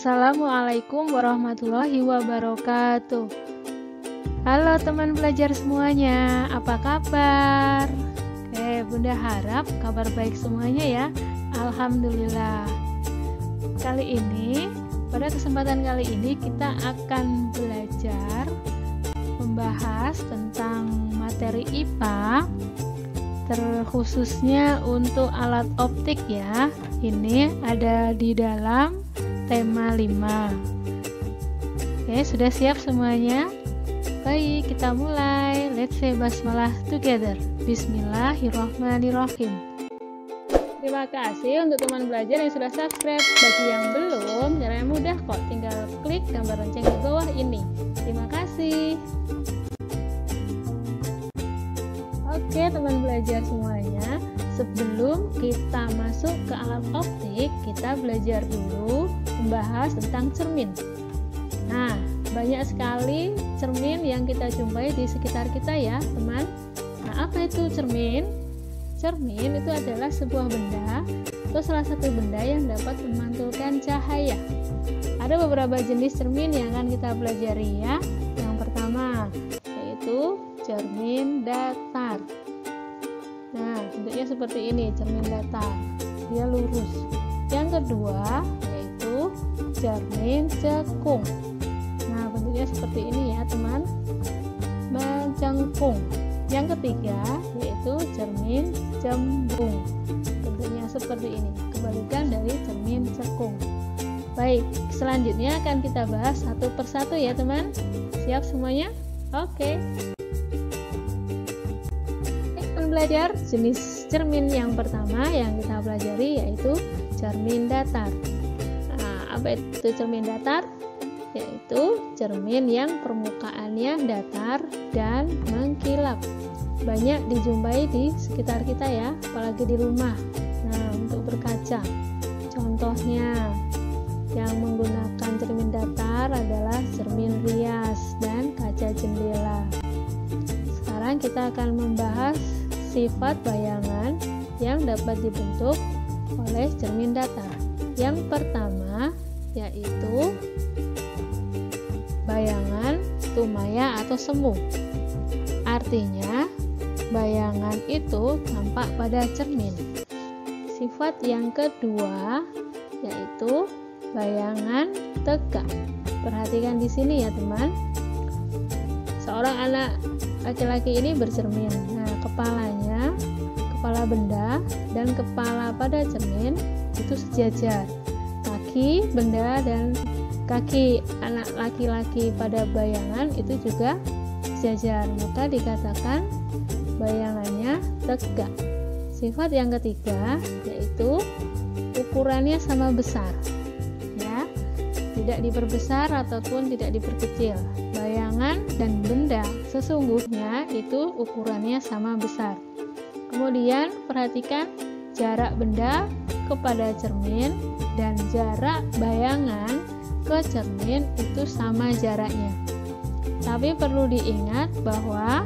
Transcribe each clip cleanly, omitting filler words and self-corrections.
Assalamualaikum warahmatullahi wabarakatuh. Halo teman belajar semuanya, apa kabar? Bunda harap kabar baik semuanya ya. Alhamdulillah. Pada kesempatan kali ini kita akan belajar membahas tentang materi IPA, terkhususnya untuk alat optik ya. Ini ada di dalam tema 5. Sudah siap semuanya? Baik, kita mulai. Let's say basmalah together. Bismillahirrahmanirrahim. Terima kasih untuk teman belajar yang sudah subscribe. Bagi yang belum, caranya mudah kok. Tinggal klik gambar lonceng di bawah ini. Terima kasih. Oke, teman belajar semuanya. Sebelum kita masuk ke alat optik, kita belajar dulu membahas tentang cermin. Nah, banyak sekali cermin yang kita jumpai di sekitar kita ya, teman. Nah, apa itu cermin? Cermin itu adalah sebuah benda atau salah satu benda yang dapat memantulkan cahaya. Ada beberapa jenis cermin yang akan kita pelajari ya. Yang pertama yaitu cermin datar. Nah, bentuknya seperti ini, cermin datar. Dia lurus. Yang kedua yaitu cermin cekung. Nah, bentuknya seperti ini ya, teman. Mencengkung. Yang ketiga yaitu cermin cembung. Bentuknya seperti ini, kebalikan dari cermin cekung. Baik, selanjutnya akan kita bahas satu persatu ya, teman. Siap semuanya? Oke. Belajar jenis cermin yang pertama yang kita pelajari yaitu cermin datar. Nah, apa itu cermin datar? Yaitu cermin yang permukaannya datar dan mengkilap. Banyak dijumpai di sekitar kita ya, apalagi di rumah. Nah, untuk berkaca. Contohnya yang menggunakan cermin datar adalah cermin rias dan kaca jendela. Sekarang kita akan membahas sifat bayangan yang dapat dibentuk oleh cermin datar. Yang pertama yaitu bayangan tumaya atau semu. Artinya bayangan itu tampak pada cermin. Sifat yang kedua yaitu bayangan tegak. Perhatikan di sini ya, teman. Seorang anak laki-laki ini bercermin. Nah, kepalanya, kepala benda dan kepala pada cermin itu sejajar. Kaki benda dan kaki anak laki-laki pada bayangan itu juga sejajar. Maka dikatakan bayangannya tegak. Sifat yang ketiga yaitu ukurannya sama besar. Ya, tidak diperbesar ataupun tidak diperkecil. Bayangan dan benda sesungguhnya itu ukurannya sama besar. Kemudian perhatikan jarak benda kepada cermin dan jarak bayangan ke cermin itu sama jaraknya. Tapi perlu diingat bahwa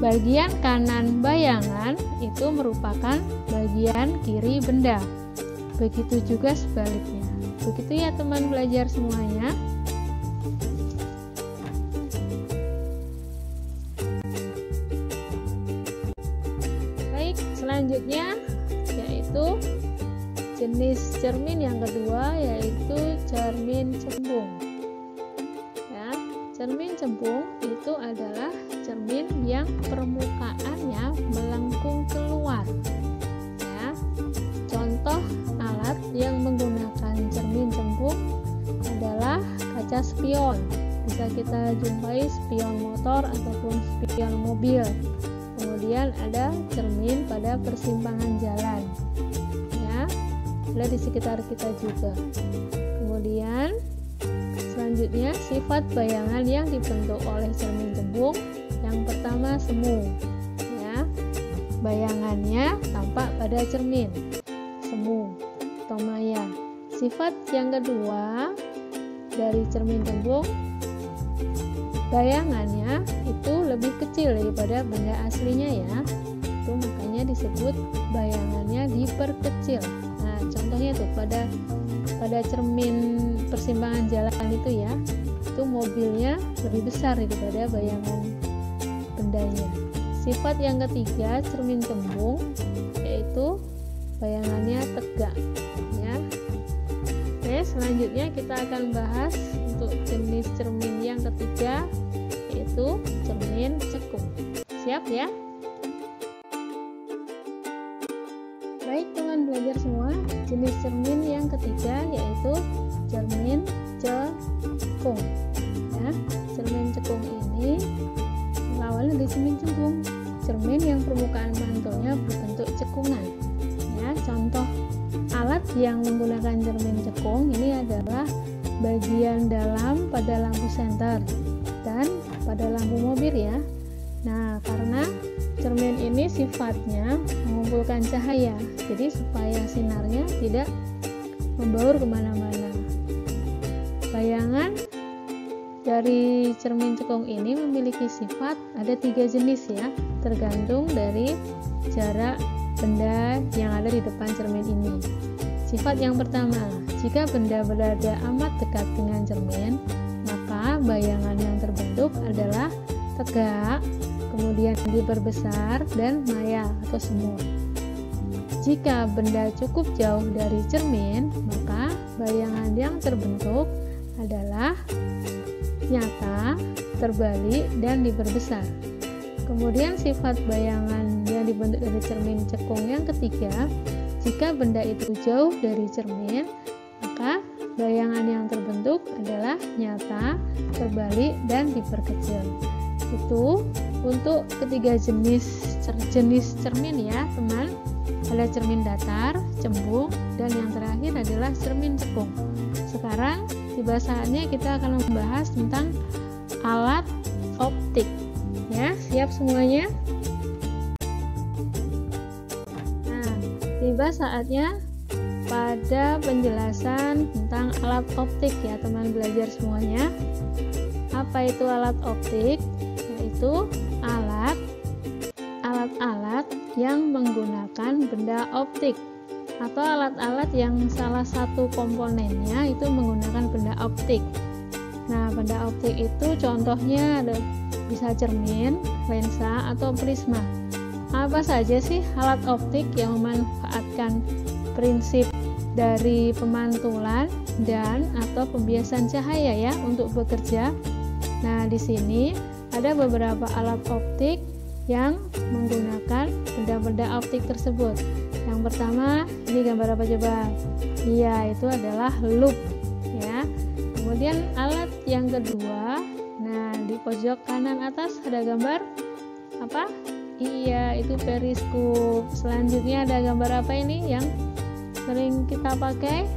bagian kanan bayangan itu merupakan bagian kiri benda. Begitu juga sebaliknya. Begitu ya, teman belajar semuanya. Selanjutnya yaitu jenis cermin yang kedua yaitu cermin cembung. Ya, cermin cembung itu adalah cermin yang permukaannya melengkung keluar. Ya, contoh alat yang menggunakan cermin cembung adalah kaca spion. Bisa kita jumpai spion motor ataupun spion mobil. Kemudian ada cermin pada persimpangan jalan ya, ada di sekitar kita juga. Kemudian selanjutnya sifat bayangan yang dibentuk oleh cermin cembung. Yang pertama semu ya, bayangannya tampak pada cermin, semu atau maya. Sifat yang kedua dari cermin cembung, bayangannya itu lebih kecil daripada benda aslinya ya. Itu makanya disebut bayangannya diperkecil. Nah, contohnya tuh pada pada cermin persimpangan jalan itu ya, itu mobilnya lebih besar daripada bayangan bendanya. Sifat yang ketiga cermin cembung, yaitu bayangannya tegak ya. Oke, selanjutnya kita akan bahas untuk jenis cermin yang ketiga, yaitu cermin cekung. Siap ya? Baik teman belajar semua, jenis cermin yang ketiga yaitu cermin cekung ya. Cermin cekung ini awalnya dari cermin cembung, cermin yang permukaan mantulnya berbentuk cekungan ya. Contoh alat yang menggunakan cermin cekung ini adalah bagian dalam pada lampu senter dan pada lampu mobil ya. Nah, karena cermin ini sifatnya mengumpulkan cahaya, jadi supaya sinarnya tidak membaur kemana-mana. Bayangan dari cermin cekung ini memiliki sifat ada 3 jenis ya, tergantung dari jarak benda yang ada di depan cermin ini. Sifat yang pertama, jika benda berada amat dekat dengan cermin, maka bayangan yang terbentuk adalah tegak, kemudian diperbesar dan maya atau semu. Jika benda cukup jauh dari cermin, maka bayangan yang terbentuk adalah nyata, terbalik, dan diperbesar. Kemudian sifat bayangan yang dibentuk dari cermin cekung yang ketiga, jika benda itu jauh dari cermin, maka bayangan yang terbentuk adalah nyata, terbalik, dan diperkecil. Itu untuk ketiga jenis cermin ya teman. Ada cermin datar, cembung, dan yang terakhir adalah cermin cekung. Sekarang tiba saatnya kita akan membahas tentang alat optik ya. Siap semuanya? Nah, tiba saatnya pada penjelasan tentang alat optik ya teman belajar semuanya. Apa itu alat optik? Yaitu alat-alat yang menggunakan benda optik atau alat-alat yang salah satu komponennya itu menggunakan benda optik. Nah, benda optik itu contohnya ada bisa cermin, lensa, atau prisma. Apa saja sih alat optik yang memanfaatkan prinsip dari pemantulan dan atau pembiasan cahaya ya untuk bekerja? Nah, di sini ada beberapa alat optik yang menggunakan benda-benda optik tersebut. Yang pertama, ini gambar apa coba? Iya, itu adalah loop ya. Kemudian alat yang kedua, nah di pojok kanan atas ada gambar apa? Iya, itu periskop. Selanjutnya ada gambar apa ini yang sering kita pakai?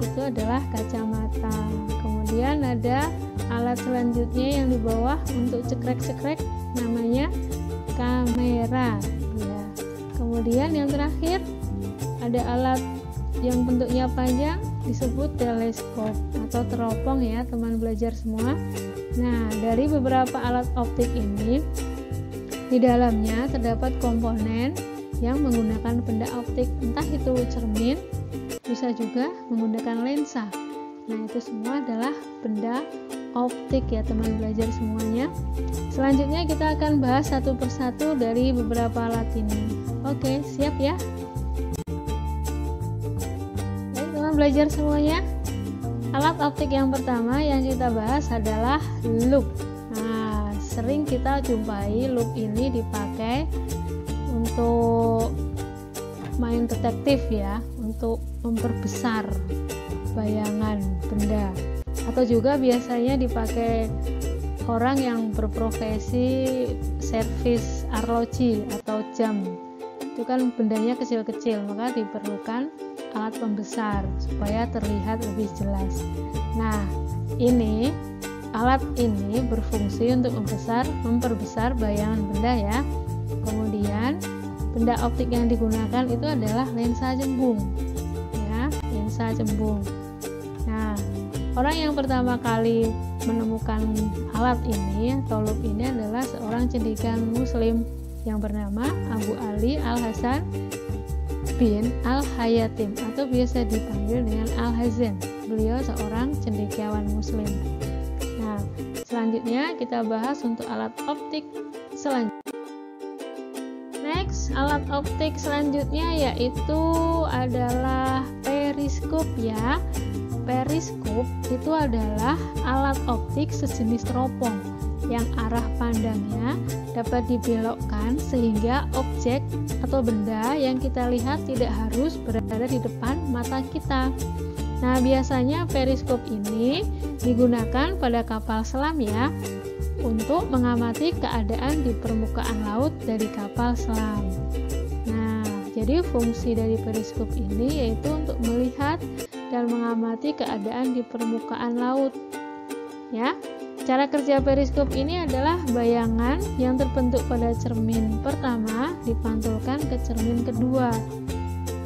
Itu adalah kacamata. Kemudian ada alat selanjutnya yang di bawah untuk cekrek-cekrek, namanya kamera ya. Kemudian yang terakhir ada alat yang bentuknya panjang disebut teleskop atau teropong ya teman belajar semua. Nah, dari beberapa alat optik ini di dalamnya terdapat komponen yang menggunakan benda optik, entah itu cermin, bisa juga menggunakan lensa. Nah, itu semua adalah benda optik ya teman belajar semuanya. Selanjutnya kita akan bahas satu persatu dari beberapa alat ini. Oke, siap ya? Baik teman belajar semuanya, alat optik yang pertama yang kita bahas adalah loop. Nah, sering kita jumpai loop ini dipakai untuk main detektif ya, untuk memperbesar bayangan benda, atau juga biasanya dipakai orang yang berprofesi servis arloji atau jam. Itu kan bendanya kecil-kecil, maka diperlukan alat pembesar supaya terlihat lebih jelas. Nah, ini alat ini berfungsi untuk memperbesar bayangan benda ya. Kemudian benda optik yang digunakan itu adalah lensa cembung ya, lensa cembung. Nah, orang yang pertama kali menemukan alat ini atau loop ini adalah seorang cendekiawan muslim yang bernama Abu Ali Al-Hasan bin Al-Hayatim atau biasa dipanggil dengan Al-Hazan. Beliau seorang cendekiawan muslim. Nah, selanjutnya kita bahas untuk alat optik selanjutnya. Next, alat optik selanjutnya yaitu adalah periskop ya. Periskop itu adalah alat optik sejenis teropong yang arah pandangnya dapat dibelokkan sehingga objek atau benda yang kita lihat tidak harus berada di depan mata kita. Nah, biasanya periskop ini digunakan pada kapal selam ya, untuk mengamati keadaan di permukaan laut dari kapal selam. Nah, jadi fungsi dari periskop ini yaitu untuk melihat dan mengamati keadaan di permukaan laut. Ya, cara kerja periskop ini adalah bayangan yang terbentuk pada cermin pertama dipantulkan ke cermin kedua.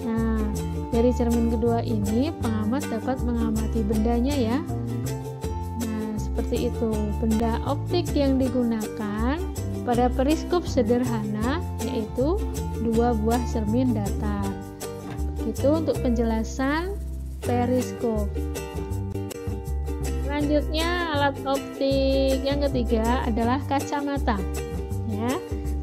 Nah, dari cermin kedua ini pengamat dapat mengamati bendanya ya. Nah, seperti itu. Benda optik yang digunakan pada periskop sederhana yaitu 2 buah cermin datar. Itu untuk penjelasan periskop. Selanjutnya alat optik yang ketiga adalah kacamata. Ya,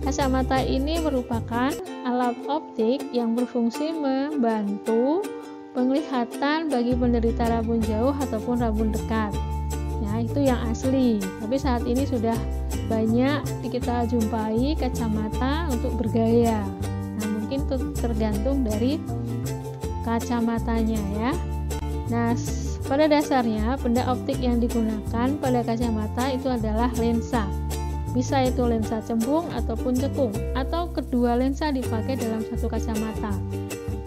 kacamata ini merupakan alat optik yang berfungsi membantu penglihatan bagi penderita rabun jauh ataupun rabun dekat. Ya, itu yang asli. Tapi saat ini sudah banyak kita jumpai kacamata untuk bergaya. Nah, mungkin tergantung dari kacamatanya ya. Nah, pada dasarnya benda optik yang digunakan pada kacamata itu adalah lensa. Bisa itu lensa cembung ataupun cekung, atau kedua lensa dipakai dalam satu kacamata.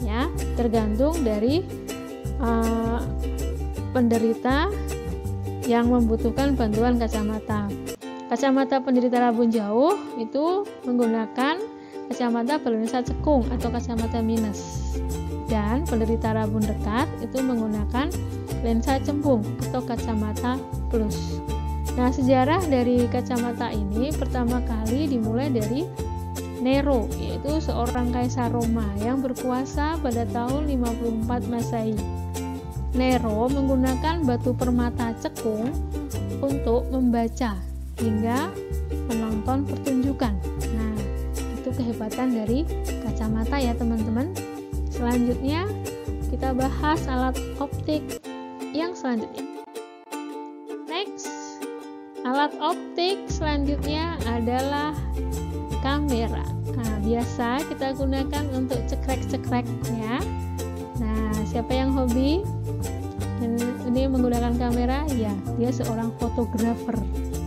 Ya, tergantung dari penderita yang membutuhkan bantuan kacamata. Kacamata penderita rabun jauh itu menggunakan kacamata berlensa cekung atau kacamata minus. Dan penderita rabun dekat itu menggunakan lensa cembung atau kacamata plus. Nah, sejarah dari kacamata ini pertama kali dimulai dari Nero, yaitu seorang kaisar Roma yang berkuasa pada tahun 54 Masehi. Nero menggunakan batu permata cekung untuk membaca hingga menonton pertunjukan. Nah, itu kehebatan dari kacamata ya teman-teman. Selanjutnya kita bahas alat optik yang selanjutnya. Next, alat optik selanjutnya adalah kamera. Nah, biasa kita gunakan untuk cekrek-cekrek ya. Nah, siapa yang hobi ini menggunakan kamera? Ya, dia seorang fotografer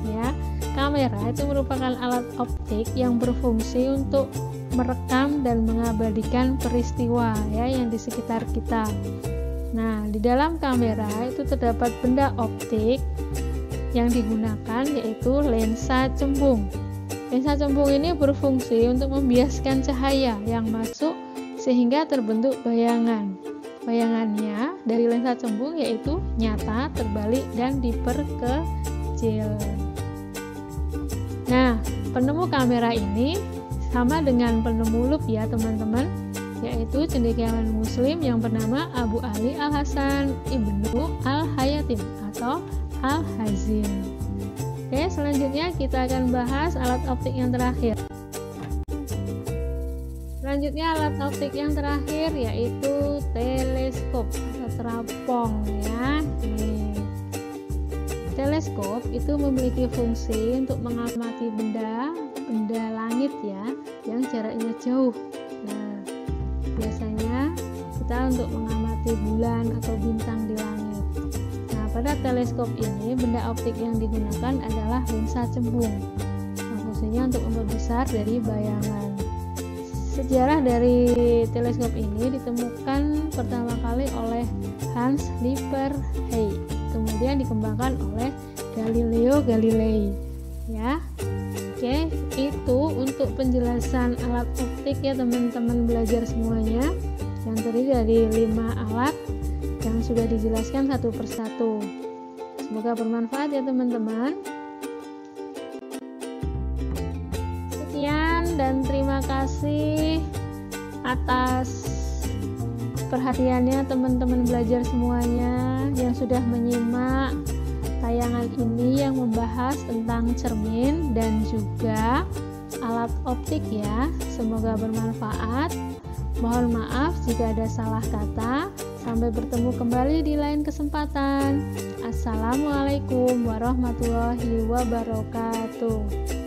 ya. Kamera itu merupakan alat optik yang berfungsi untuk merekam dan mengabadikan peristiwa ya yang di sekitar kita. Nah, di dalam kamera itu terdapat benda optik yang digunakan yaitu lensa cembung. Lensa cembung ini berfungsi untuk membiaskan cahaya yang masuk sehingga terbentuk bayangan. Bayangannya dari lensa cembung yaitu nyata, terbalik, dan diperkecil. Nah, penemu kamera ini sama dengan penemu lup ya teman-teman, yaitu cendekiawan muslim yang bernama Abu Ali Al-Hasan Ibnu Al-Hayatim atau Al-Hazin. Oke, selanjutnya kita akan bahas alat optik yang terakhir. Selanjutnya alat optik yang terakhir yaitu teleskop atau teropong ya. Teleskop itu memiliki fungsi untuk mengamati benda langit ya yang jaraknya jauh. Nah, biasanya kita untuk mengamati bulan atau bintang di langit. Nah, pada teleskop ini benda optik yang digunakan adalah lensa cembung. Nah, fungsinya untuk memperbesar dari bayangan. Sejarah dari teleskop ini ditemukan pertama kali oleh Hans Lippershey, kemudian dikembangkan oleh Galileo Galilei ya. Oke, itu untuk penjelasan alat optik ya teman-teman belajar semuanya, yang terdiri dari 5 alat yang sudah dijelaskan satu persatu. Semoga bermanfaat ya teman-teman. Sekian dan terima kasih atas perhatiannya teman-teman belajar semuanya yang sudah menyimak tayangan ini yang membahas tentang cermin dan juga alat optik ya. Semoga bermanfaat. Mohon maaf jika ada salah kata. Sampai bertemu kembali di lain kesempatan. Assalamualaikum warahmatullahi wabarakatuh.